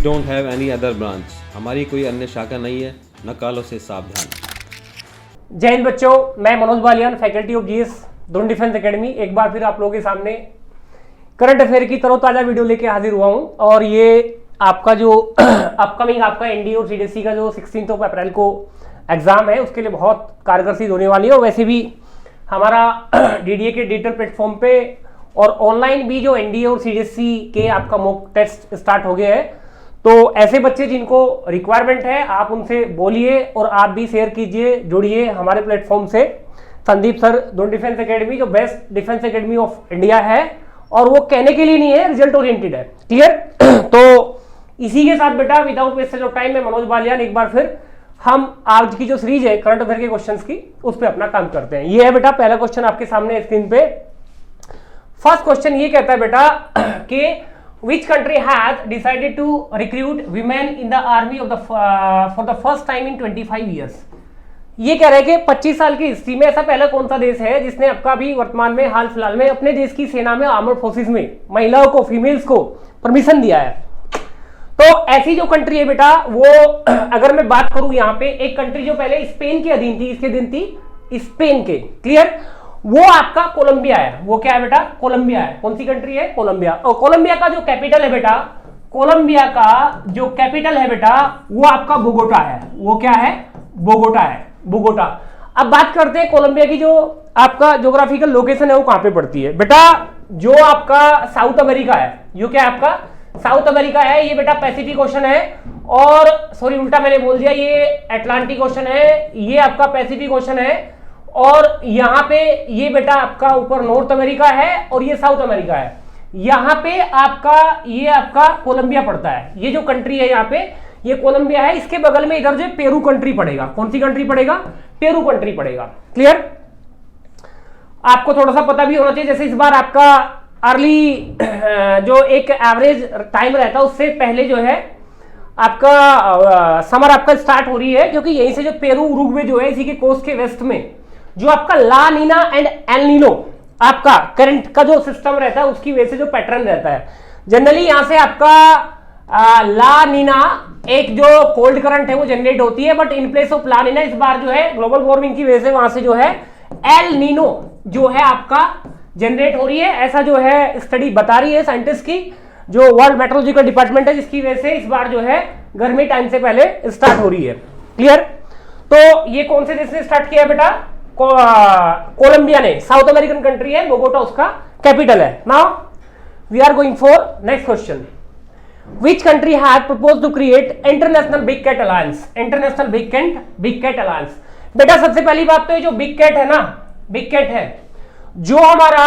don't have any other branch. हमारी कोई अन्य शाखा नहीं है, नकालों से सावधान। जय हिंद बच्चों, मैं Manoj Baliyan, faculty of GS, Drona defence academy, एक बार फिर आप लोगों के सामने करंट अफेयर की तरोताजा वीडियो लेके हाजिर हुआ हूं। और ये आपका जो अपकमिंग आपका एनडीए और सीडीएसई का जो 16 अप्रैल को एग्जाम है उसके लिए बहुत कारगर सिद्ध होने वाली है। और वैसे भी हमारा डीडीए के डिजिटल प्लेटफॉर्म पे और ऑनलाइन भी जो एनडीए और सीडीएसई के आपका मॉक टेस्ट स्टार्ट हो गए हैं, तो ऐसे बच्चे जिनको रिक्वायरमेंट है आप उनसे बोलिए और आप भी शेयर कीजिए, जुड़िए हमारे प्लेटफॉर्म से। Sandeep sir Drona defence academy जो best defence academy of India है, और वो कहने के लिए नहीं है, रिजल्ट ओरिएंटेड है। क्लियर? तो इसी के साथ बेटा विदाउट वेस्टेज ऑफ टाइम में मनोज बालियान एक बार फिर हम आज की जो सीरीज है करंट अफेयर के क्वेश्चंस की उस पर अपना काम करते हैं। ये है बेटा पहला क्वेश्चन आपके सामने स्क्रीन पे। फर्स्ट क्वेश्चन ये कहता है बेटा कि which country has decided to recruit women in the army of the for the first time in 25 years। ये कह रहे हैं कि 25 साल की हिस्ट्री में ऐसा पहला कौन सा देश है जिसने आपका भी वर्तमान में हाल फिलहाल में अपने देश की सेना में आर्मर्ड फोर्सेस में महिलाओं को, फीमेल्स को परमिशन दिया है। तो ऐसी जो कंट्री है बेटा वो अगर मैं बात करूं यहाँ पे, एक कंट्री जो पहले स्पेन के अधीन थी, इसके अधीन थी स्पेन के। क्लियर? वो आपका कोलंबिया है। वो क्या है बेटा? कोलंबिया है। कौन सी कंट्री है? कोलंबिया। और कोलंबिया का जो कैपिटल है बेटा, कोलंबिया का जो कैपिटल है बेटा वो आपका बोगोटा है। वो क्या है? बोगोटा है, बोगोटा। अब बात करते हैं कोलंबिया की जो आपका ज्योग्राफिकल लोकेशन है वो कहां पे पड़ती है बेटा। जो आपका साउथ अमेरिका है, जो क्या है आपका साउथ अमेरिका है, ये बेटा पैसिफिक ओशन है। और सॉरी उल्टा मैंने बोल दिया, ये अटलांटिक ओशन है, ये आपका पैसिफिक ओशन है। और यहां पे ये बेटा आपका ऊपर नॉर्थ अमेरिका है और ये साउथ अमेरिका है। यहां पे आपका ये आपका कोलंबिया पड़ता है। ये जो कंट्री है यहाँ पे ये कोलंबिया है। इसके बगल में इधर जो पेरू कंट्री पड़ेगा। कौन सी कंट्री पड़ेगा? पेरू कंट्री पड़ेगा। क्लियर? आपको थोड़ा सा पता भी होना चाहिए, जैसे इस बार आपका अर्ली जो एक एवरेज टाइम रहता है उससे पहले जो है आपका समर आपका स्टार्ट हो रही है, क्योंकि यहीं से जो पेरू उरुग्वे जो है इसी के कोस्ट के वेस्ट में जो आपका ला नीना एंड एल नीनो आपका करंट का जो सिस्टम रहता है उसकी वजह से जो पैटर्न रहता है, जनरली यहां से आपका ला नीना एक जो कोल्ड करंट है वो जनरेट होती है, बट इन प्लेस ऑफ ला नीना इस बार जो है ग्लोबल वार्मिंग की वजह से वहां से जो है एल नीनो जो है आपका जनरेट हो रही है। ऐसा जो है स्टडी बता रही है साइंटिस्ट की, जो वर्ल्ड मेट्रोलॉजिकल डिपार्टमेंट है, जिसकी वजह से इस बार जो है गर्मी टाइम से पहले स्टार्ट हो रही है। क्लियर? तो ये कौन से देश ने स्टार्ट किया बेटा? कोलंबिया ने। साउथ अमेरिकन कंट्री है, बोगोटा उसका कैपिटल है। Now we are going for next question. Which country had proposed to create international big cat alliance? International big cat alliance. बेटा सबसे पहली बात तो ये जो बिग कैट है ना, बिग कैट है जो हमारा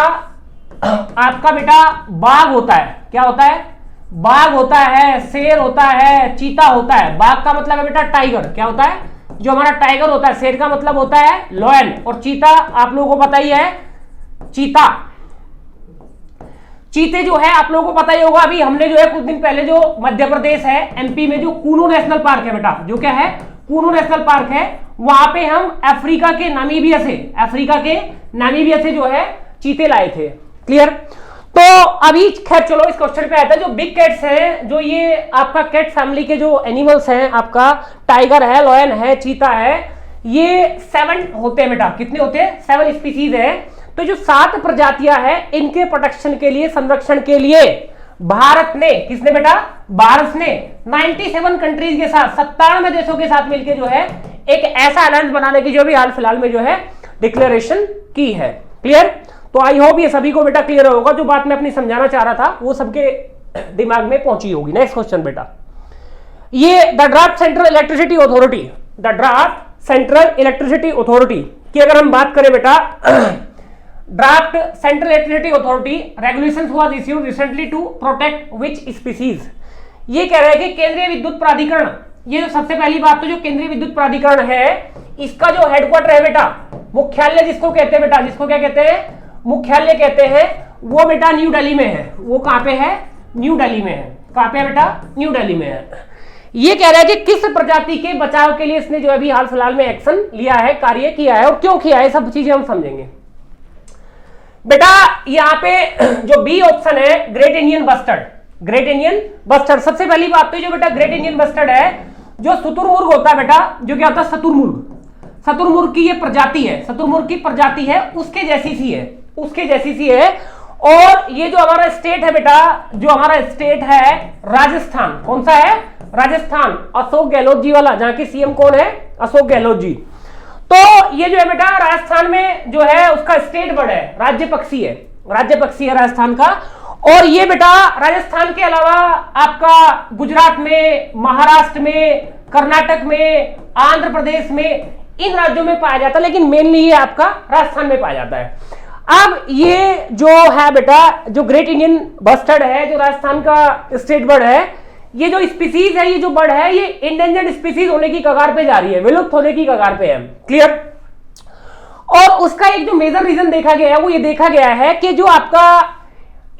आपका बेटा बाघ होता है। क्या होता है? बाघ होता है, शेर होता है, चीता होता है। बाघ का मतलब है बेटा टाइगर। क्या होता है? जो हमारा टाइगर होता है। शेर का मतलब होता है लॉयन, और चीता आप लोगों को पता ही है, चीता। चीते जो है आप लोगों को पता ही होगा, अभी हमने जो है कुछ दिन पहले जो मध्य प्रदेश है एमपी में जो कूनू नेशनल पार्क है बेटा, जो क्या है कूनू नेशनल पार्क है, वहां पे हम अफ्रीका के नामीबिया से जो है चीते लाए थे। क्लियर? तो अभी खैर चलो इस क्वेश्चन पे आता है। जो बिग कैट्स हैं, जो ये आपका कैट फैमिली के जो एनिमल्स हैं, आपका टाइगर है, लॉयन है, चीता है, ये 7 होते हैं बेटा। कितने होते हैं? 7 स्पीसीज है। तो जो 7 प्रजातियां हैं इनके प्रोटेक्शन के लिए, संरक्षण के लिए भारत ने, किसने बेटा? भारत ने 97 कंट्रीज के साथ, 97 देशों के साथ मिलकर जो है एक ऐसा अलायंस बनाने की जो भी हाल फिलहाल में जो है डिक्लेरेशन की है। क्लियर? तो आई होप ये सभी को बेटा क्लियर होगा। जो बात मैं अपनी समझाना चाह रहा था वो सबके दिमाग में पहुंची होगी। नेक्स्ट क्वेश्चन बेटा, ये the draft central electricity authority, the draft central electricity authority की अगर हम बात करें बेटा, draft central electricity authority regulations was issued recently to protect which species. ये कह रहे हैं कि केंद्रीय विद्युत प्राधिकरण, ये जो सबसे पहली बात तो जो केंद्रीय विद्युत प्राधिकरण है इसका जो हेडक्वार्टर है बेटा, मुख्यालय जिसको कहते हैं बेटा, जिसको क्या कहते हैं? मुख्यालय कहते हैं, वो बेटा न्यू दिल्ली में है। वो कहां पे है? न्यू दिल्ली में है। कहां पे है बेटा? न्यू दिल्ली में है। ये कह रहा है कि किस प्रजाति के बचाव के लिए इसने जो अभी हाल फिलहाल में एक्शन लिया है, कार्य किया है और क्यों किया है, सब चीजें हम समझेंगे। बेटा यहाँ पे जो बी ऑप्शन है great Indian bustard, great Indian bustard. सबसे पहली बात तो जो बेटा ग्रेट इंडियन बस्टर्ड है, जो शुतुरमुर्ग होता है बेटा, जो क्या होता है शुतुरमुर्ग की ये प्रजाति है, शुतुरमुर्ग की प्रजाति है, उसके जैसी सी है। और ये जो हमारा स्टेट है बेटा, जो हमारा स्टेट है राजस्थान, कौन सा है? राजस्थान, अशोक गहलोत जी वाला, जहां की सीएम कौन है? अशोक गहलोत जी। तो ये जो है बेटा राजस्थान में जो है उसका स्टेट बर्ड है, राज्य पक्षी है राजस्थान का। और ये बेटा राजस्थान के अलावा आपका गुजरात में, महाराष्ट्र में, कर्नाटक में, आंध्र प्रदेश में, इन राज्यों में पाया जाता है, लेकिन मेनली ये आपका राजस्थान में पाया जाता है। अब ये जो है बेटा, जो ग्रेट इंडियन बस्टर्ड है, जो राजस्थान का स्टेट बर्ड है, ये जो स्पीसीज है, ये जो बर्ड है, ये इंडेंजर्ड स्पीसीज होने की कगार पे जा रही है, विलुप्त होने की कगार पे है। क्लियर? और उसका एक जो मेजर रीजन देखा गया है, वो ये देखा गया है कि जो आपका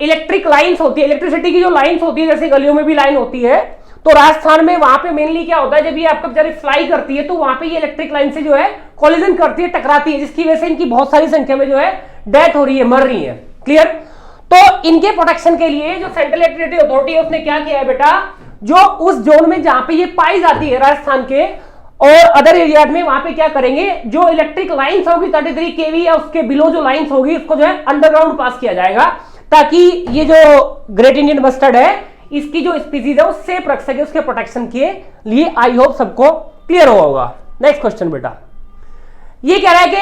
इलेक्ट्रिक लाइंस होती है, इलेक्ट्रिसिटी की जो लाइंस होती है, जैसे गलियों में भी लाइन होती है, तो राजस्थान में वहां पे मेनली क्या होता है, जब ये आपका बेचारी फ्लाई करती है तो वहां पे ये इलेक्ट्रिक लाइन से जो है कोलिजन करती है, टकराती है, जिसकी वजह से इनकी बहुत सारी संख्या में जो है डेथ हो रही है, मर रही है। क्लियर? तो इनके प्रोटेक्शन के लिए जो सेंट्रल इलेक्ट्रिसिटी अथॉरिटी है उसने क्या किया है बेटा, जो उस जोन में जहां पे ये पाई जाती है राजस्थान के और अदर एरिया में, वहां पे क्या करेंगे, जो इलेक्ट्रिक लाइंस होगी 33 केवी या उसके बिलो जो लाइंस होगी, उसको जो है अंडरग्राउंड पास किया जाएगा, ताकि ये जो ग्रेट इंडियन बस्टर्ड है, इसकी जो स्पीसीज है वो सेफ रख सके, उसके प्रोटेक्शन के लिए। आई होप सबको क्लियर होगा। नेक्स्ट क्वेश्चन बेटा, ये कह रहा है कि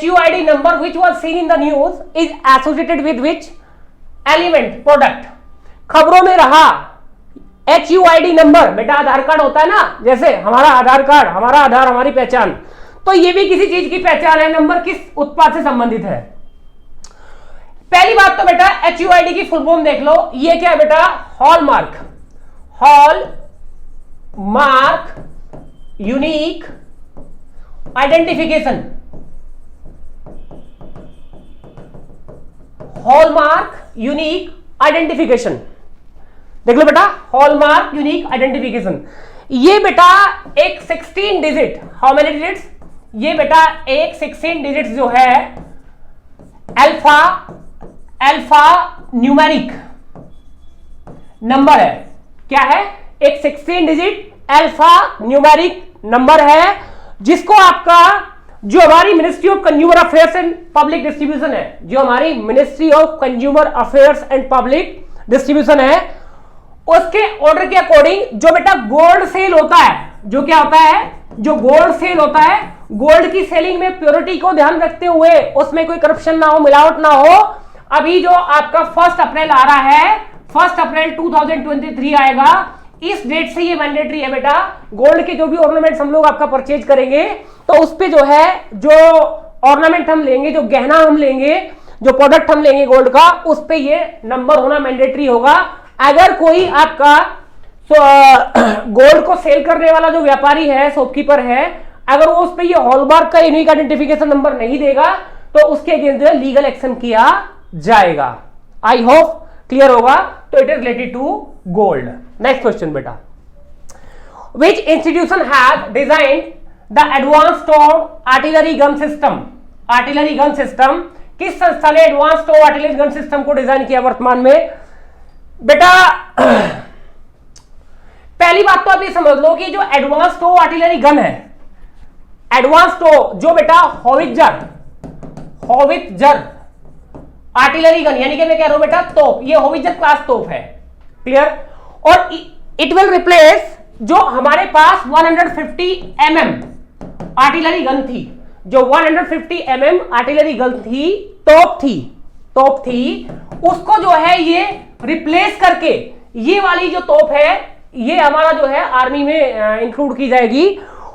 HUID number which was seen in the news is associated with which element product. खबरों में रहा HUID नंबर, बेटा आधार कार्ड होता है ना, जैसे हमारा आधार कार्ड, हमारा आधार, हमारी पहचान, तो ये भी किसी चीज की पहचान है। नंबर किस उत्पाद से संबंधित है? पहली बात तो बेटा HUID की फुल फॉर्म देख लो, ये क्या है बेटा? Hallmark unique identification. Hallmark unique identification, देख लो बेटा, हॉलमार्क यूनिक आइडेंटिफिकेशन। ये बेटा एक 16 डिजिट, हाउ मेनी डिजिट्स? ये बेटा एक 16 डिजिट्स जो है अल्फा न्यूमेरिक नंबर है। क्या है? एक 16 डिजिट अल्फा न्यूमेरिक नंबर है, जिसको आपका जो हमारी ministry of consumer affairs and public distribution है, जो हमारी ministry of consumer affairs and public distribution है, उसके ऑर्डर के अकॉर्डिंग जो बेटा गोल्ड सेल होता है, जो क्या होता है, जो गोल्ड सेल होता है, गोल्ड की सेलिंग में प्योरिटी को ध्यान रखते हुए, उसमें कोई करप्शन ना हो, मिलावट ना हो। अभी जो आपका 1 अप्रैल आ रहा है, 1 अप्रैल 2023 आएगा, इस डेट से ये मैंडेटरी है बेटा। गोल्ड के जो भी ऑर्नामेंट्स हम लोग आपका परचेज करेंगे, तो उस पे जो है, जो ऑर्नामेंट हम लेंगे, जो गहना हम लेंगे, जो प्रोडक्ट हम लेंगे गोल्ड का, उस पे ये नंबर होना मैंडेटरी होगा। अगर कोई आपका गोल्ड को सेल करने वाला जो व्यापारी है, शॉपकीपर है, अगर वो उस पे ये हॉलमार्क का यूनिक आइडेंटिफिकेशन नंबर नहीं देगा, तो उसके अगेंस्ट जो है लीगल एक्शन किया जाएगा। आई होप क्लियर होगा। तो it is related to gold. Next question बेटा, which institution has designed the advance artillery gun system? Artillery gun system, किस संस्था ने एडवांस आर्टिलरी गन सिस्टम को डिजाइन किया वर्तमान में? बेटा पहली बात तो आप ये समझ लो कि जो एडवांस आर्टिलरी गन है, एडवांस जो बेटा होवित्जर आर्टिलरी गन, यानी कि मैं कह रहा हूं बेटा तोप, ये होवित्जर क्लास तोप है। क्लियर? और इट विल रिप्लेस जो हमारे पास 150 mm आर्टिलरी गन थी, जो 150 mm आर्टिलरी गन थी, तोप थी, उसको जो है ये रिप्लेस करके ये वाली जो तोप है, ये हमारा जो है आर्मी में इंक्लूड की जाएगी।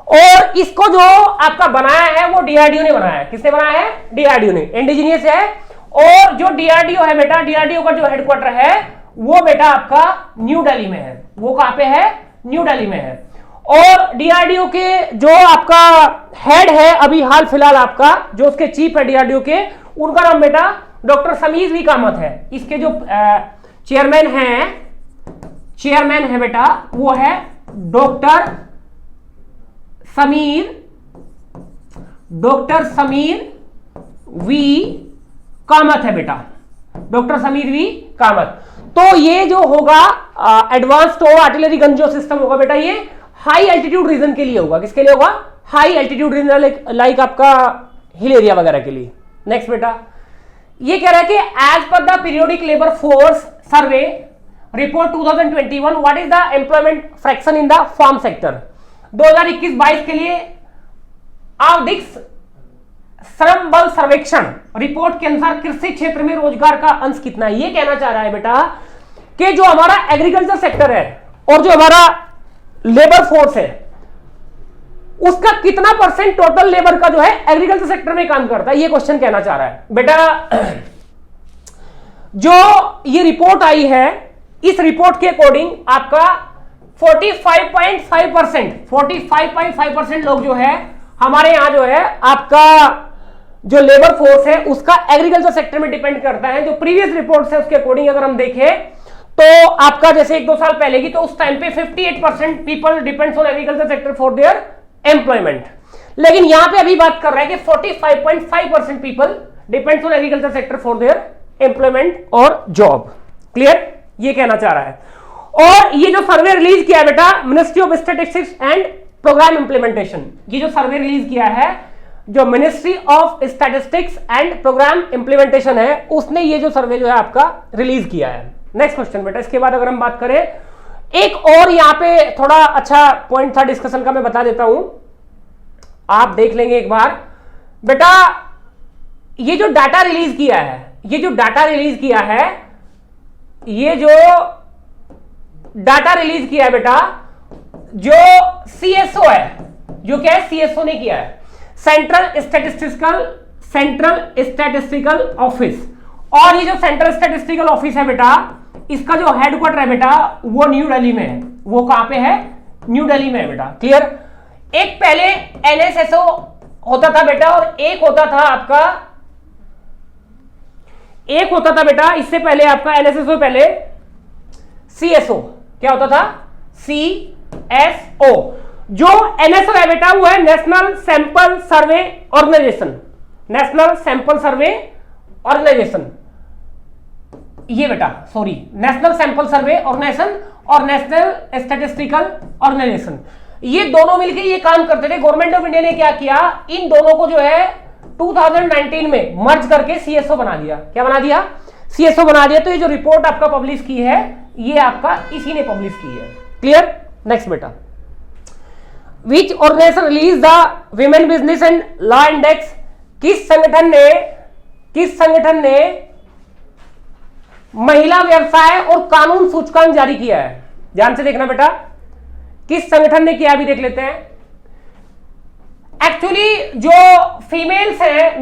और इसको जो आपका बनाया है वो डीआरडीओ ने बनाया है। किसने बनाया है? डीआरडीओ ने, इंडिजीनियस है। और जो डीआरडीओ है बेटा, डीआरडीओ का जो हेडक्वार्टर है वो बेटा आपका न्यू दिल्ली में है। वो कहां पे है? न्यू दिल्ली में है। और डीआरडीओ के जो आपका हेड है अभी हाल फिलहाल आपका, जो उसके चीफ है डीआरडीओ के, उनका नाम बेटा डॉक्टर समीर वी कामत है। इसके जो चेयरमैन है बेटा, वो है डॉक्टर समीर वी कामत है बेटा, डॉक्टर समीर वी कामत। तो ये जो होगा एडवांस टो आर्टिलरी गन जो सिस्टम होगा बेटा, ये हाई एल्टीट्यूड रीजन के लिए होगा। किसके लिए होगा? हाई एल्टीट्यूड रीजन, लाइक आपका हिल एरिया वगैरह के लिए। नेक्स्ट बेटा, ये कह रहा है कि as per the periodic labour force survey report 2021 what is the employment fraction in the farm sector. 2021-22 के लिए आवधिक श्रम बल सर्वेक्षण रिपोर्ट के अनुसार कृषि क्षेत्र में रोजगार का अंश कितना है। ये कहना चाह रहा है बेटा कि जो हमारा एग्रीकल्चर सेक्टर है और जो हमारा लेबर फोर्स है उसका कितना परसेंट टोटल लेबर का जो है एग्रीकल्चर सेक्टर में काम करता है, ये क्वेश्चन कहना चाह रहा है बेटा। जो ये रिपोर्ट आई है, इस रिपोर्ट के अकॉर्डिंग आपका 45.5% लोग जो है हमारे यहां जो है आपका जो लेबर फोर्स है उसका एग्रीकल्चर सेक्टर में डिपेंड करता है। जो प्रीवियस रिपोर्ट है उसके अकॉर्डिंग अगर हम देखें तो आपका जैसे 1-2 साल पहले की, तो उस टाइम पे 58% people depends on agriculture sector for their employment. लेकिन यहां पे अभी बात कर रहा है कि 45.5% people depends on agriculture sector for their employment और जॉब। क्लियर? ये कहना चाह रहा है। और ये जो सर्वे रिलीज किया है बेटा ministry of statistics and programme implementation, ये जो सर्वे रिलीज किया है जो ministry of statistics and programme implementation है, उसने ये जो सर्वे जो है आपका रिलीज किया है। नेक्स्ट क्वेश्चन बेटा, इसके बाद अगर हम बात करें, एक और यहां पे थोड़ा अच्छा पॉइंट था डिस्कशन का, मैं बता देता हूं, आप देख लेंगे एक बार बेटा। ये जो डाटा रिलीज किया है, ये जो डाटा रिलीज किया है, ये जो डाटा रिलीज किया है बेटा, जो सीएसओ है, जो क्या है सीएसओ ने किया है, सेंट्रल स्टैटिस्टिकल ऑफिस। और ये जो सेंट्रल स्टैटिस्टिकल ऑफिस है बेटा, इसका जो हेडक्वार्टर है बेटा वो न्यू दिल्ली में है। वो कहां पे है? न्यू दिल्ली में है बेटा। क्लियर? एक पहले एनएसएसओ होता था बेटा और एक होता था बेटा इससे पहले आपका एनएसएसओ पहले सीएसओ। क्या होता था? सीएसओ। जो एनएसओ है बेटा वो है national sample survey organisation, national sample survey organisation. ये बेटा sorry, national sample survey organisation और नेशनल स्टैटिस्टिकल ऑर्गेनाइजेशन, ये दोनों मिलकर ये काम करते थे। गवर्नमेंट ऑफ इंडिया ने क्या किया, इन दोनों को जो है 2019 में मर्ज करके सीएसओ बना दिया। क्या बना दिया? सीएसओ बना दिया। तो ये जो रिपोर्ट आपका पब्लिश की है ये आपका इसी ने पब्लिश की है। क्लियर? नेक्स्ट बेटा, which organisation release the women business and law index. किस संगठन ने महिला व्यवसाय और कानून सूचकांक जारी किया है? ध्यान से देखना बेटा, किस संगठन ने किया अभी देख लेते हैं। एक्चुअली जो फीमेल्स हैं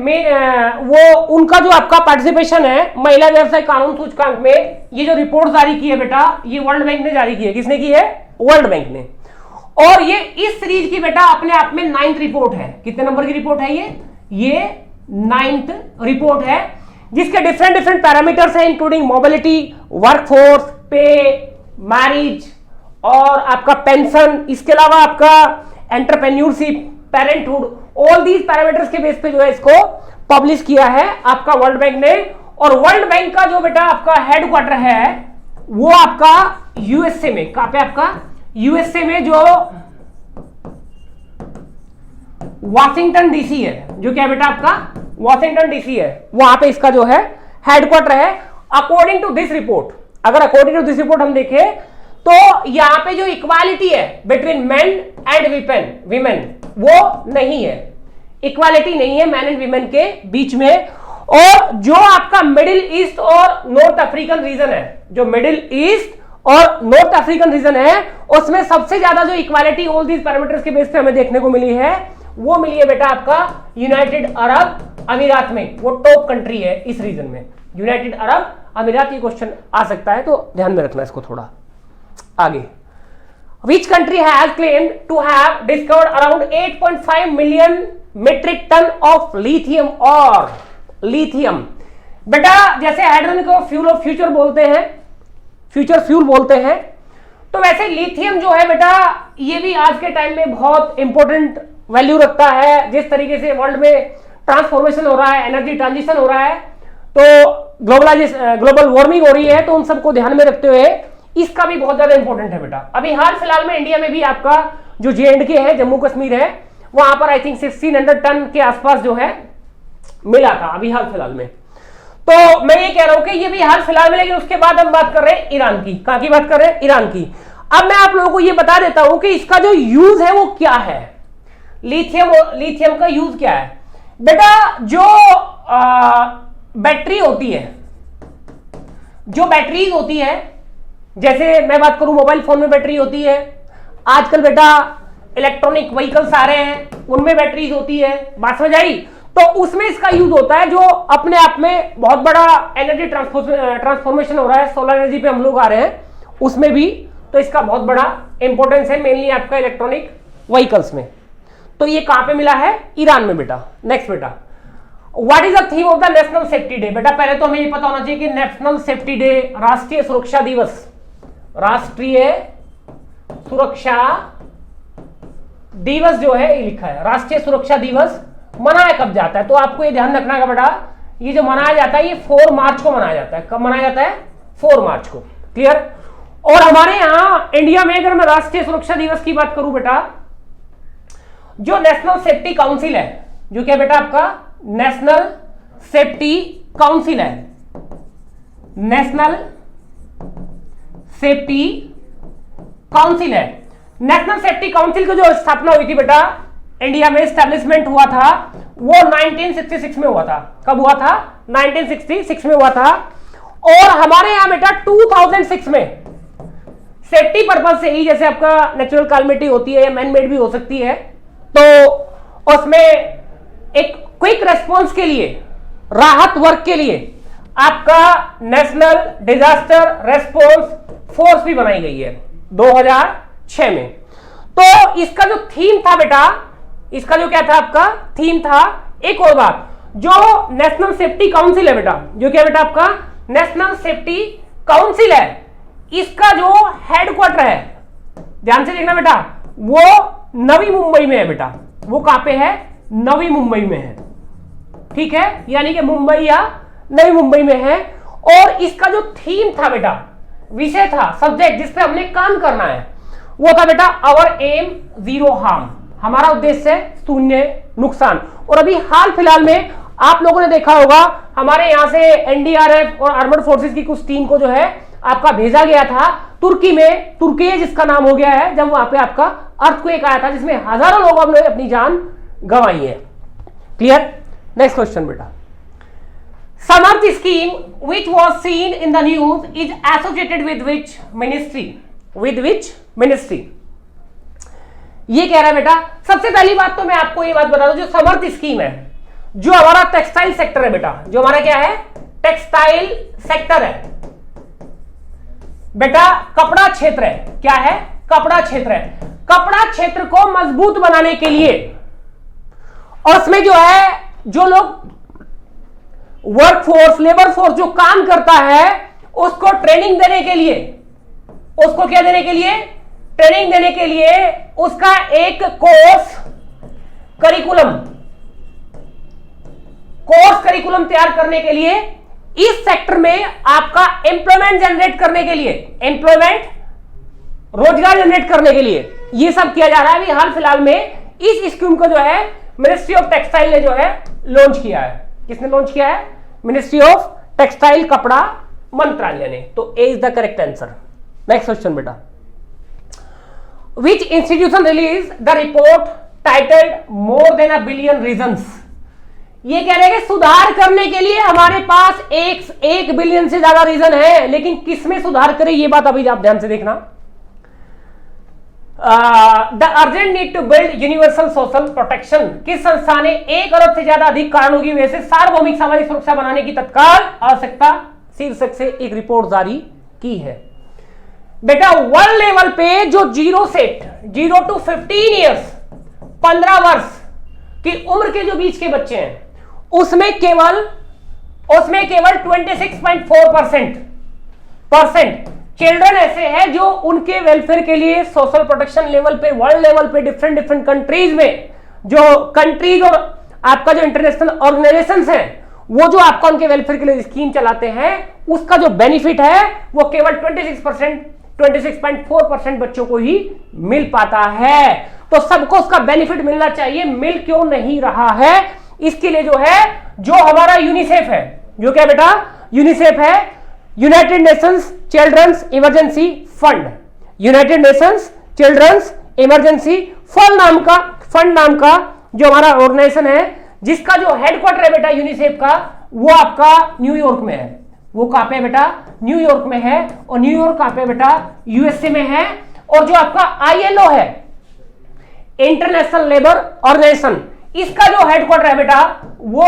वो उनका जो आपका पार्टिसिपेशन है महिला व्यवसाय कानून सूचकांक में, ये जो रिपोर्ट जारी की है बेटा ये वर्ल्ड बैंक ने जारी की है। किसने की है? वर्ल्ड बैंक ने। और ये इस सीरीज की बेटा अपने आप में 9th रिपोर्ट है। कितने नंबर की रिपोर्ट है ये 9th रिपोर्ट है, जिसके डिफरेंट पैरामीटर्स हैं इंक्लूडिंग मोबिलिटी, वर्कफोर्स, पे, मैरिज और आपका पेंशन, इसके अलावा आपका entrepreneurship, parenthood, all these parameters के बेस पे जो है इसको पब्लिश किया है आपका वर्ल्ड बैंक ने। और वर्ल्ड बैंक का जो बेटा आपका हेडक्वार्टर है वो आपका यूएसए में। कहां पे? आपका यूएसए में, जो वॉशिंगटन डीसी है। जो क्या बेटा आपका वॉशिंगटन डीसी है, वहां पे इसका जो है हेडक्वार्टर है। अकॉर्डिंग टू दिस रिपोर्ट, अगर अकॉर्डिंग टू दिस रिपोर्ट हम देखें तो यहां पे जो इक्वालिटी है बिटवीन मेन एंड वीमेन वो नहीं है, इक्वालिटी नहीं है मैन एंड वीमेन के बीच में। और जो आपका मिडिल ईस्ट और नॉर्थ अफ्रीकन रीजन है, जो मिडिल ईस्ट और नॉर्थ अफ्रीकन रीजन है, उसमें सबसे ज्यादा जो इक्वालिटी ऑल दीज पैरामीटर्स के बेस पे हमें देखने को मिली है वो मिली है बेटा आपका यूनाइटेड अरब अमीरात में। वो टॉप कंट्री है इस रीजन में, यूनाइटेड अरब अमीरात। ये क्वेश्चन आ सकता है तो ध्यान में रखना इसको थोड़ा आगे। Which country has claimed to have discovered around 8.5 million metric ton of lithium ore? lithium बेटा जैसे हाइड्रोजन को फ्यूल ऑफ फ्यूचर बोलते हैं, फ्यूचर फ्यूल बोलते हैं, तो वैसे लिथियम जो है बेटा ये भी आज के टाइम में बहुत इंपॉर्टेंट वैल्यू रखता है। जिस तरीके से वर्ल्ड में ट्रांसफॉर्मेशन हो रहा है, एनर्जी ट्रांजिशन हो रहा है, तो ग्लोबल वार्मिंग हो रही है, तो उन सबको ध्यान में रखते हुए इसका भी बहुत ज्यादा इंपॉर्टेंट है बेटा। अभी हाल फिलहाल में इंडिया में भी आपका जो J&K है, जम्मू कश्मीर है, वहां पर आई थिंक 1600 टन के आसपास जो है मिला था अभी हाल फिलहाल में। तो मैं ये कह रहा हूं कि ये भी हाल फिलहाल में, लेकिन उसके बाद हम बात कर रहे हैं ईरान की। कहां की बात कर रहे हैं? ईरान की। अब मैं आप लोगों को ये बता देता हूं कि इसका जो यूज है वो क्या है, लिथियम का यूज क्या है बेटा। जो बैटरी होती है, जो बैटरीज होती है, जैसे मैं बात करूं मोबाइल फोन में बैटरी होती है, आजकल बेटा इलेक्ट्रॉनिक व्हीकल्स आ रहे हैं उनमें बैटरीज होती है, बात समझ आई। तो उसमें इसका यूज होता है, जो अपने आप में बहुत बड़ा एनर्जी ट्रांसफॉर्मेशन हो रहा है, सोलर एनर्जी पे हम लोग आ रहे हैं उसमें भी, तो इसका बहुत बड़ा इंपॉर्टेंस है मेनली आपका इलेक्ट्रॉनिक व्हीकल्स में। तो ये कहां पे मिला है? ईरान में बेटा। नेक्स्ट बेटा, what is the theme of the national safety day? बेटा पहले तो हमें ये पता होना चाहिए कि नेशनल सेफ्टी डे, राष्ट्रीय सुरक्षा दिवस, राष्ट्रीय सुरक्षा दिवस जो है ये लिखा है, राष्ट्रीय सुरक्षा दिवस मनाया कब जाता है? तो आपको ये ध्यान रखना है बेटा, ये जो मनाया जाता है ये 4 मार्च को मनाया जाता है। कब मनाया जाता है? 4 मार्च को। क्लियर? और हमारे यहां इंडिया में अगर मैं राष्ट्रीय सुरक्षा दिवस की बात करूं बेटा, जो नेशनल सेफ्टी काउंसिल है, जो क्या बेटा आपका नेशनल सेफ्टी काउंसिल है, नेशनल सेफ्टी काउंसिल है। नेशनल सेफ्टी काउंसिल की जो स्थापना हुई थी बेटा, इंडिया में एस्टैब्लिशमेंट हुआ था, वो 1966 में हुआ था। कब हुआ था? 1966 में हुआ था। और हमारे यहां बेटा 2006 में सेफ्टी पर्पज से ही, जैसे आपका नेचुरल कैलामिटी होती है या मैन मेड भी हो सकती है, तो उसमें एक क्विक रेस्पॉन्स के लिए, राहत वर्क के लिए आपका नेशनल डिजास्टर रेस्पॉन्स फोर्स भी बनाई गई है 2006 में। तो इसका जो थीम था बेटा, इसका जो क्या था आपका थीम था, एक और बात, जो नेशनल सेफ्टी काउंसिल है बेटा, जो क्या बेटा आपका नेशनल सेफ्टी काउंसिल है, इसका जो हेडक्वार्टर है, ध्यान से देखना बेटा, वो नवी मुंबई में है बेटा। वो कहां पे है? नवी मुंबई में है। ठीक है, यानी कि मुंबई या नई मुंबई में है। और इसका जो थीम था बेटा, विषय था, सब्जेक्ट जिस पे हमने काम करना है, वो था बेटा आवर एम जीरो हार्म, हमारा उद्देश्य है शून्य नुकसान। और अभी हाल फिलहाल में आप लोगों ने देखा होगा, हमारे यहां से एनडीआरएफ और आर्मड फोर्सेस की कुछ टीम को जो है आपका भेजा गया था तुर्की में, तुर्की जिसका नाम हो गया है, जब वहां पे आपका अर्थक्वेक आया था जिसमें हजारों लोगों ने अपनी जान गंवाई है। क्लियर? नेक्स्ट क्वेश्चन बेटा, समर्थ scheme which was seen in the news is associated with which ministry? With which ministry? ये कह रहा है बेटा, सबसे पहली बात तो मैं आपको ये बात बता दूं, जो समर्थ स्कीम है, जो हमारा टेक्सटाइल सेक्टर है बेटा, जो हमारा क्या है टेक्सटाइल सेक्टर है बेटा, कपड़ा क्षेत्र है। क्या है? कपड़ा क्षेत्र है। कपड़ा क्षेत्र को मजबूत बनाने के लिए, और उसमें जो है जो लोग वर्कफोर्स, लेबर फोर्स जो काम करता है, उसको ट्रेनिंग देने के लिए, उसको क्या देने के लिए? ट्रेनिंग देने के लिए उसका एक कोर्स करिकुलम तैयार करने के लिए, इस सेक्टर में आपका एम्प्लॉयमेंट जनरेट करने के लिए, एम्प्लॉयमेंट रोजगार जनरेट करने के लिए ये सब किया जा रहा है। अभी हाल फिलहाल में इस स्कीम को जो है मिनिस्ट्री ऑफ टेक्सटाइल ने जो है लॉन्च किया है। किसने लॉन्च किया है? मिनिस्ट्री ऑफ टेक्सटाइल, कपड़ा मंत्रालय ने। तो a is the correct answer. Next question बेटा, which institution release the report titled more than a billion reasons? ये कह रहे हैं कि सुधार करने के लिए हमारे पास 1 बिलियन से ज्यादा रीजन है, लेकिन किसमें सुधार करें ये बात अभी आप ध्यान से देखना। The urgent need to build universal social protection, किस संस्था ने 1 अरब से ज्यादा अधिक कारणों की वजह से सार्वभौमिक सामाजिक सुरक्षा बनाने की तत्काल आवश्यकता शीर्षक से एक रिपोर्ट जारी की है। बेटा वर्ल्ड लेवल पे जो 0 to 15 ईयर्स, 15 वर्ष की उम्र के जो बीच के बच्चे हैं, उसमें केवल 26.4% चिल्ड्रन ऐसे हैं जो उनके वेलफेयर के लिए सोशल प्रोटेक्शन लेवल पे, वर्ल्ड लेवल पे, डिफरेंट कंट्रीज में, जो कंट्रीज और आपका जो इंटरनेशनल ऑर्गेनाइजेशंस हैं, वो जो आपका उनके वेलफेयर के लिए स्कीम चलाते हैं उसका जो बेनिफिट है वो केवल 26.4% बच्चों को ही मिल पाता है। तो सबको उसका बेनिफिट मिलना चाहिए, मिल क्यों नहीं रहा है? इसके लिए जो है, जो हमारा यूनिसेफ है, जो क्या बेटा यूनिसेफ है, United Nations children's emergency fund, United Nations children's emergency fund नाम का जो हमारा ऑर्गेनाइजेशन है, जिसका जो हेडक्वार्टर है बेटा यूनिसेफ का, वो आपका न्यूयॉर्क में है। वो कहां पे बेटा? न्यूयॉर्क में है। और न्यूयॉर्क कहां पे बेटा? यूएसए में है। और जो आपका आईएलओ है, इंटरनेशनल लेबर ऑर्गेनाइजेशन, इसका जो हेडक्वार्टर है बेटा वो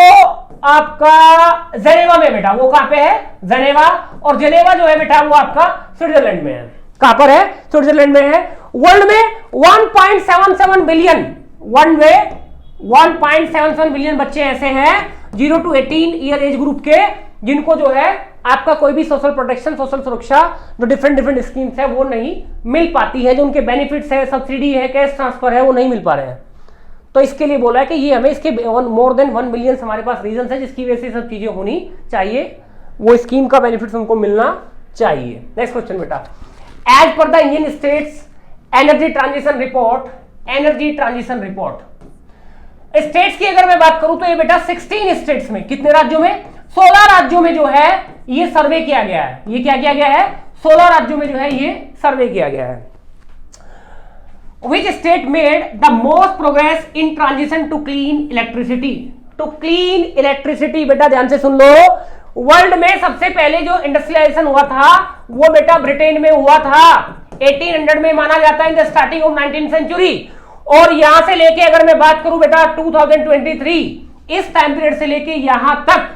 आपका जेनेवा में बेटा। वो कहां पे है? जेनेवा। और जेनेवा जो है बेटा वो आपका स्विट्जरलैंड में है। कहां पर है? स्विट्जरलैंड में है। वर्ल्ड में 1.77 बिलियन 1.77 बिलियन बच्चे ऐसे हैं 0 to 18 ईयर एज ग्रुप के, जिनको जो है आपका कोई भी सोशल प्रोटेक्शन, सोशल सुरक्षा, जो डिफरेंट स्कीम्स है वो नहीं मिल पाती है, जो उनके बेनिफिट्स है, सब्सिडी है, कैश ट्रांसफर है, वो नहीं मिल पा रहे हैं। तो इसके लिए बोला है कि ये हमें इसके मोर देन 1 बिलियन हमारे पास रीजन है जिसकी वजह से सब चीजें होनी चाहिए, वो स्कीम का बेनिफिट उनको मिलना चाहिए। नेक्स्ट क्वेश्चन बेटा, as per the Indian states energy transition report, states की अगर मैं बात करूं तो ये बेटा 16 स्टेट्स में, कितने राज्यों में? 16 राज्यों में जो है ये सर्वे किया गया है। ये क्या किया गया है? 16 राज्यों में जो है ये सर्वे किया गया है। Which state made the most progress in transition to clean electricity? बेटा ध्यान से सुन लो, वर्ल्ड में सबसे पहले जो इंडस्ट्रियलाइजेशन हुआ था वो बेटा ब्रिटेन में हुआ था। 1800 में माना जाता है in the starting of 19th century. और यहां से लेके अगर मैं बात करूं बेटा 2023, इस टाइम पीरियड से लेके यहां तक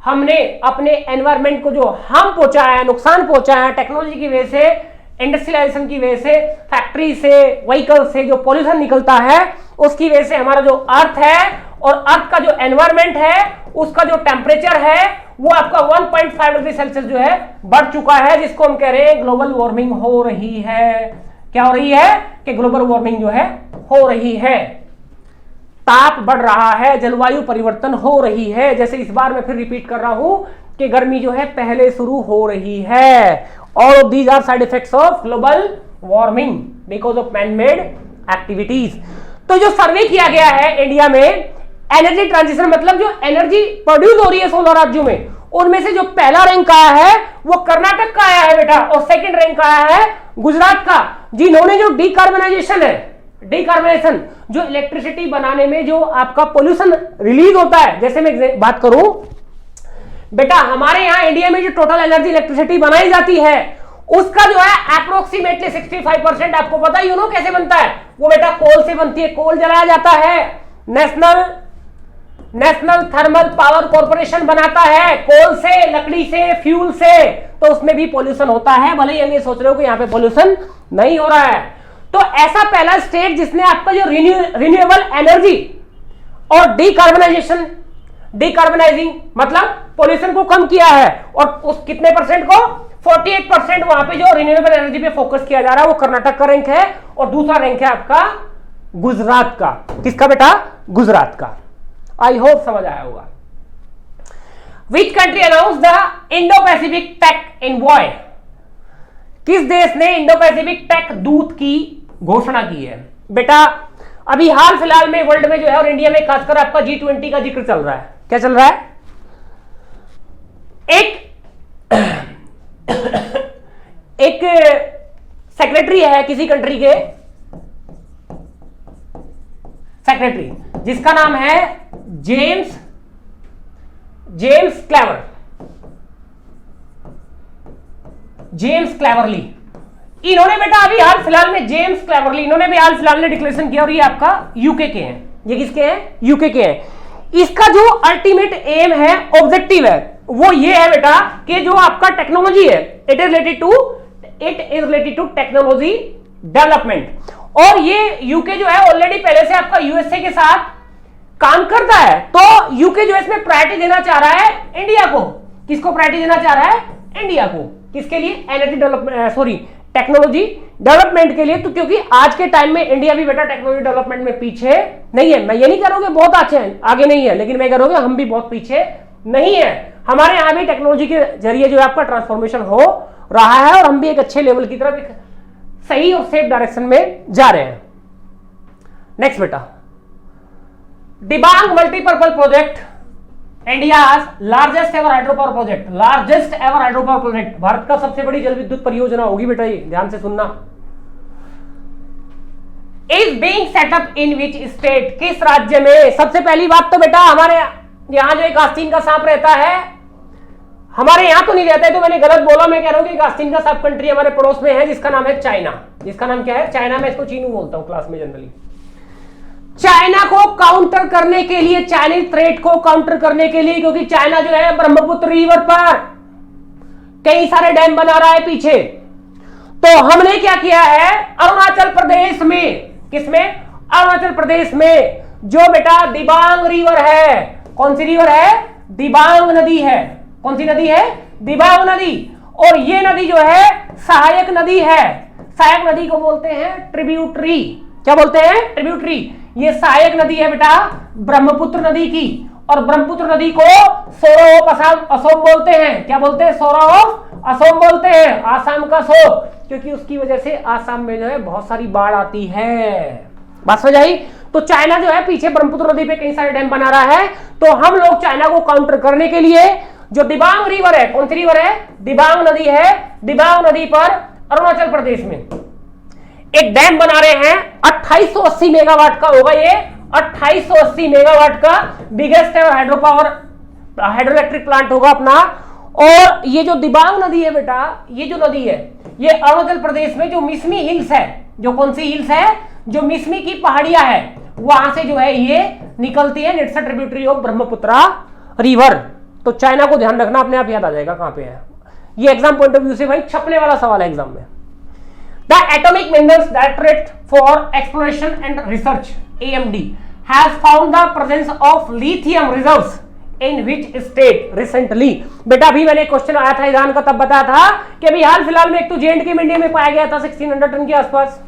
हमने अपने एनवायरमेंट को जो हार्म पहुंचाया है, नुकसान पहुंचाया है, टेक्नोलॉजी की वजह से, इंडस्ट्रियलाइजेशन की वजह से, फैक्ट्री से, व्हीकल से जो पॉल्यूशन निकलता है उसकी वजह से हमारा जो अर्थ है और अर्थ का जो एनवायरमेंट है उसका जो टेम्परेचर है वो आपका 1.5 डिग्री सेल्सियस जो है बढ़ चुका है, जिसको हम कह रहे हैं ग्लोबल वार्मिंग हो रही है। क्या हो रही है? कि ग्लोबल वार्मिंग जो है हो रही है, ताप बढ़ रहा है, जलवायु परिवर्तन हो रही है। जैसे इस बार मैं फिर रिपीट कर रहा हूं कि गर्मी जो है पहले शुरू हो रही है। All of these are side effects of global warming because of man-made activities. तो जो सर्वे किया गया है इंडिया में एनर्जी ट्रांजिशन, मतलब जो एनर्जी प्रोड्यूस हो रही है 16 राज्यों में, उनमें से जो पहला रैंक आया है वो कर्नाटक का आया है बेटा, और सेकंड रैंक आया है गुजरात का, जिन्होंने जो डीकार्बनाइजेशन है, डीकार्बनाइजेशन जो इलेक्ट्रिसिटी बनाने में जो आपका पोल्यूशन रिलीज होता है, जैसे मैं बात करूं बेटा हमारे यहां इंडिया में जो टोटल एनर्जी इलेक्ट्रिसिटी बनाई जाती है उसका जो है अप्रोक्सीमेटली 65% आपको पता ही कैसे बनता है? वो बेटा कोल से बनती है, कोल जलाया जाता है, नेशनल थर्मल पावर कॉर्पोरेशन बनाता है, कोल से, लकड़ी से, फ्यूल से, तो उसमें भी पॉल्यूशन होता है, भले ही हम ये सोच रहे हो कि यहां पे पॉल्यूशन नहीं हो रहा है। तो ऐसा पहला स्टेट जिसने आपका जो रिन्यूएबल एनर्जी और डीकार्बनाइजिंग मतलब पॉल्यूशन को कम किया है, और उस कितने परसेंट को? 48% वहां पे जो रिन्यूएबल एनर्जी पे फोकस किया जा रहा है वो कर्नाटक का रैंक है, और दूसरा रैंक है आपका गुजरात का। किसका बेटा? गुजरात का। आई होप समझ आया होगा। Which country announce the Indo Pacific tech envoy? किस देश ने इंडो पैसिफिक टेक दूत की घोषणा की है? बेटा अभी हाल फिलहाल में वर्ल्ड में जो है और इंडिया में खासकर आपका G20 का जिक्र चल रहा है। क्या चल रहा है? एक सेक्रेटरी है किसी कंट्री के, सेक्रेटरी जिसका नाम है जेम्स क्लेवरली। इन्होंने बेटा अभी हाल फिलहाल में इन्होंने भी हाल फिलहाल में डिक्लेरेशन किया, और ये आपका यूके के हैं। ये किसके हैं? यूके के हैं। इसका जो अल्टीमेट एम है, ऑब्जेक्टिव है, वो ये है बेटा कि जो आपका टेक्नोलॉजी है it is related to technology development. और ये यूके जो है ऑलरेडी पहले से आपका यूएसए के साथ काम करता है, तो यूके जो है इसमें प्रायोरिटी देना चाह रहा है इंडिया को। किसको प्रायोरिटी देना चाह रहा है? इंडिया को। किसके लिए? एनर्जी डेवलपमेंट, टेक्नोलॉजी डेवलपमेंट के लिए। तो क्योंकि आज के टाइम में इंडिया भी बेटा टेक्नोलॉजी डेवलपमेंट में पीछे नहीं है। मैं ये नहीं कह रहा हूं कि बहुत आगे नहीं है, लेकिन मैं कह रहा हूं कि हम भी बहुत पीछे नहीं है। हमारे यहां भी टेक्नोलॉजी के जरिए जो है आपका ट्रांसफॉर्मेशन हो रहा है और हम भी एक अच्छे लेवल की तरफ एक सही और सेफ डायरेक्शन में जा रहे हैं। नेक्स्ट बेटा, Dibang multipurpose project, India's largest ever hydro power project, largest ever hydro power project, भारत का सबसे बड़ी जल विद्युत परियोजना होगी बेटा, ये ध्यान से सुनना। Is being setup in which state, किस राज्य में? सबसे पहली बात तो बेटा हमारे यहां जो एक आस्तीन का सांप रहता है, हमारे यहां तो नहीं रहता है, तो मैंने गलत बोला, मैं कह रहा हूं कि आस्तीन का सांप कंट्री हमारे पड़ोस में है जिसका नाम है चाइना। जिसका नाम क्या है? चाइना। में इसको चीनू बोलता हूं क्लास में जनरली। चाइना को काउंटर करने के लिए, चाइनीज थ्रेट को काउंटर करने के लिए, क्योंकि चाइना जो है ब्रह्मपुत्र रिवर पर कई सारे डैम बना रहा है पीछे, तो हमने क्या किया है, अरुणाचल प्रदेश में, किसमें? अरुणाचल प्रदेश में जो बेटा दिबांग रिवर है, कौन सी रिवर है? दिबांग नदी है। कौन सी नदी है? दिबांग नदी। और ये नदी जो है सहायक नदी है। सहायक नदी को बोलते हैं ट्रिब्यूटरी। क्या बोलते हैं? ट्रिब्यूटरी। ये सहायक नदी है बेटा ब्रह्मपुत्र नदी की, और ब्रह्मपुत्र नदी को सोरो ऑफ असोम बोलते हैं। क्या बोलते हैं? सोरो ऑफ असोम बोलते हैं, आसाम का सोप, क्योंकि उसकी वजह से आसाम में जो है बहुत सारी बाढ़ आती है। बात समझ आई? तो चाइना जो है पीछे ब्रह्मपुत्र नदी पे कई सारे डैम बना रहा है, तो हम लोग चाइना को काउंटर करने के लिए जो दिबांग रिवर है, कौन सी रिवर है? दिबांग नदी है। दिबांग नदी पर अरुणाचल प्रदेश में एक डैम बना रहे हैं, 2880 मेगावाट का होगा ये, 2880 मेगावाट का बिगेस्ट हाइड्रो इलेक्ट्रिक प्लांट होगा अपना। और ये जो दिबांग नदी है बेटा, ये जो नदी है ये अरुणाचल प्रदेश में जो मिसमी हिल्स है, जो कौन सी हिल्स है? जो मिसमी की पहाड़ियां है, वहां से जो है ये निकलती है, it's a tributary of Brahmaputra river. तो चाइना को ध्यान रखना, अपने आप याद आ जाएगा कहां पे है ये। एग्जाम पॉइंट ऑफ व्यू से भाई छपने वाला सवाल है एग्जाम में। The atomic minerals directorate for exploration and research AMD has found the presence of lithium reserves in which state recently. बेटा अभी मैंने क्वेश्चन आया था ईरान का, तब बताया था कि अभी हाल फिलहाल में एक तो J&K में इंडिया में पाया गया था 1600 टन के आसपास।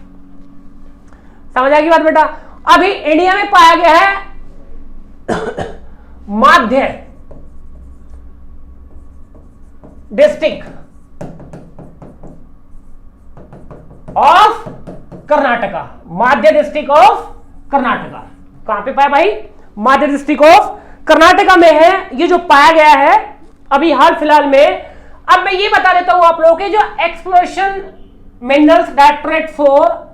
समझ आएगी बात बेटा? अभी इंडिया में पाया गया है माध्य डिस्ट्रिक्ट ऑफ कर्नाटका, माध्य डिस्ट्रिक्ट ऑफ कर्नाटका। कहां पे पाया भाई? माध्य डिस्ट्रिक्ट ऑफ कर्नाटका में है ये जो पाया गया है अभी हाल फिलहाल में। अब मैं ये बता देता हूं आप लोगों के, जो exploration minerals directorate for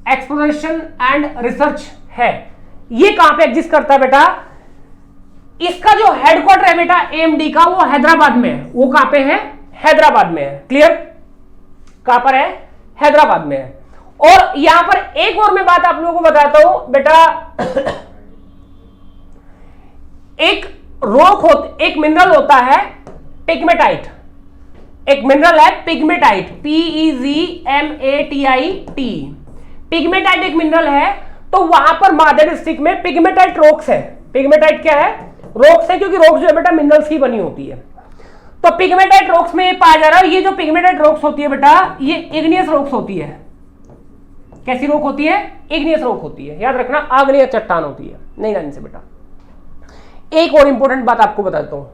exploration and research है, ये कहां पे एग्जिस्ट करता है बेटा? इसका जो हेडक्वार्टर है बेटा AMD का, वो हैदराबाद में है। वो कहां पे है? हैदराबाद में है। क्लियर? कहां पर है? हैदराबाद में है। और यहां पर एक और मैं बात आप लोगों को बताता हूं बेटा, एक मिनरल होता है पिग्मेटाइट। एक मिनरल है पिग्मेटाइट, PEGMATIT। पिग्मेटाइट एक मिनरल है, तो वहां पर माध्य डिस्ट्रिक्ट में पिग्मेटाइट रॉक्स है। पिग्मेटाइट क्या है? रॉक्स है, क्योंकि रॉक्स जो है बेटा मिनरल्स की बनी होती है। तो पिग्मेटाइट रॉक्स में ये पाया जा रहा है। ये जो पिग्मेटाइट रॉक्स होती है बेटा, ये इग्नियस रॉक्स होती है। कैसी रॉक होती है? इग्नियस रॉक होती है। याद रखना, आग्नेय चट्टान होती है। नहीं जाने से बेटा। एक और इंपॉर्टेंट बात आपको बता देता हूं,